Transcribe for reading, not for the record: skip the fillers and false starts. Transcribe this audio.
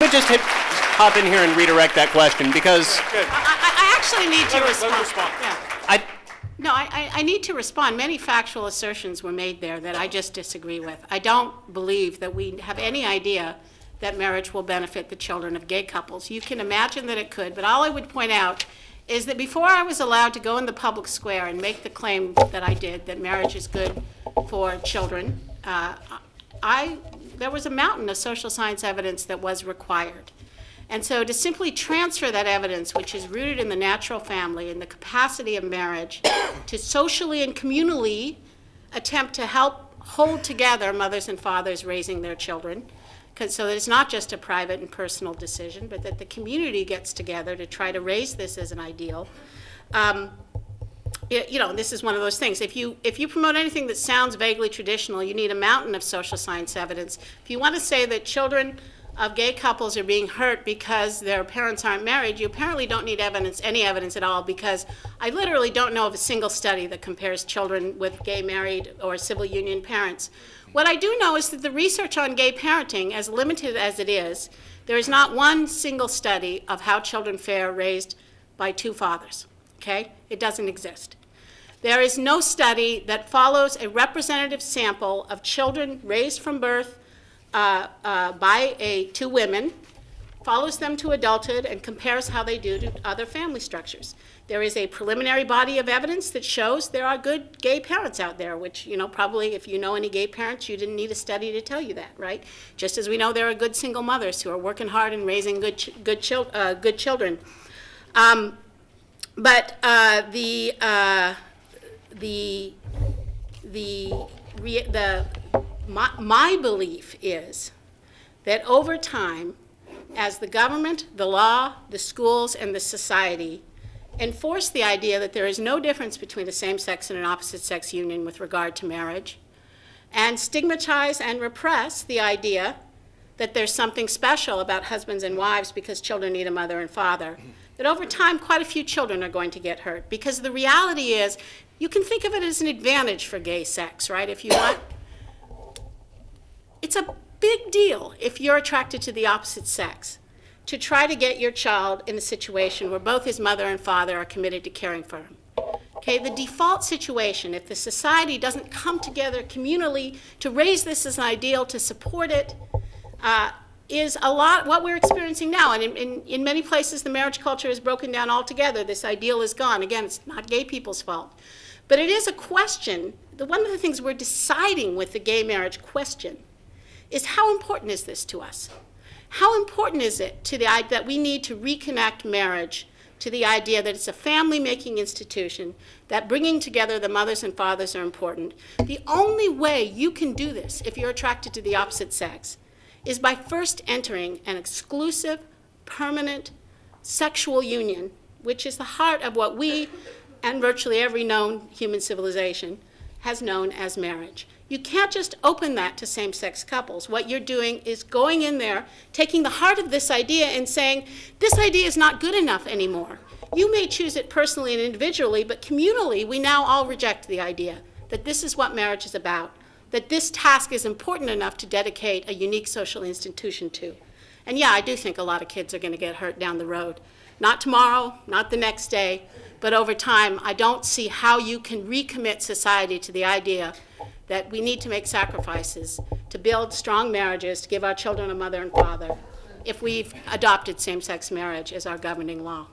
could just hop in here and redirect that question, because I actually need to respond. I No, I need to respond. Many factual assertions were made there that I just disagree with. I don't believe that we have any idea that marriage will benefit the children of gay couples. You can imagine that it could, but all I would point out is that before I was allowed to go in the public square and make the claim that I did, that marriage is good for children, there was a mountain of social science evidence that was required. And so to simply transfer that evidence, which is rooted in the natural family and the capacity of marriage, to socially and communally attempt to help hold together mothers and fathers raising their children, so that it's not just a private and personal decision, but that the community gets together to try to raise this as an ideal. You know, this is one of those things. If you promote anything that sounds vaguely traditional, you need a mountain of social science evidence. If you want to say that children of gay couples are being hurt because their parents aren't married, you apparently don't need evidence, any evidence at all, because I literally don't know of a single study that compares children with gay married or civil union parents. What I do know is that the research on gay parenting, as limited as it is, there is not one single study of how children fare raised by two fathers, okay? It doesn't exist. There is no study that follows a representative sample of children raised from birth by two women, follows them to adulthood, and compares how they do to other family structures. There is a preliminary body of evidence that shows there are good gay parents out there, which, you know, probably if you know any gay parents, you didn't need a study to tell you that, right? Just as we know there are good single mothers who are working hard and raising good children. But my belief is that over time, as the government, the law, the schools, and the society enforce the idea that there is no difference between a same-sex and an opposite-sex union with regard to marriage, and stigmatize and repress the idea that there's something special about husbands and wives because children need a mother and father, that over time quite a few children are going to get hurt. Because the reality is, you can think of it as an advantage for gay sex, right, if you want. It's a big deal if you're attracted to the opposite sex to try to get your child in a situation where both his mother and father are committed to caring for him. Okay, the default situation, if the society doesn't come together communally to raise this as an ideal, to support it, is a lot what we're experiencing now. And in many places, the marriage culture is broken down altogether. This ideal is gone. Again, it's not gay people's fault. But it is a question. One of the things we're deciding with the gay marriage question is how important is this to us? How important is it to the idea that we need to reconnect marriage to the idea that it's a family-making institution, that bringing together the mothers and fathers are important? The only way you can do this, if you're attracted to the opposite sex, is by first entering an exclusive, permanent sexual union, which is the heart of what we and virtually every known human civilization has known as marriage. You can't just open that to same-sex couples. What you're doing is going in there, taking the heart of this idea and saying, this idea is not good enough anymore. You may choose it personally and individually, but communally, we now all reject the idea that this is what marriage is about, that this task is important enough to dedicate a unique social institution to. And yeah, I do think a lot of kids are going to get hurt down the road. Not tomorrow, not the next day, but over time, I don't see how you can recommit society to the idea that we need to make sacrifices to build strong marriages, to give our children a mother and father, if we've adopted same-sex marriage as our governing law.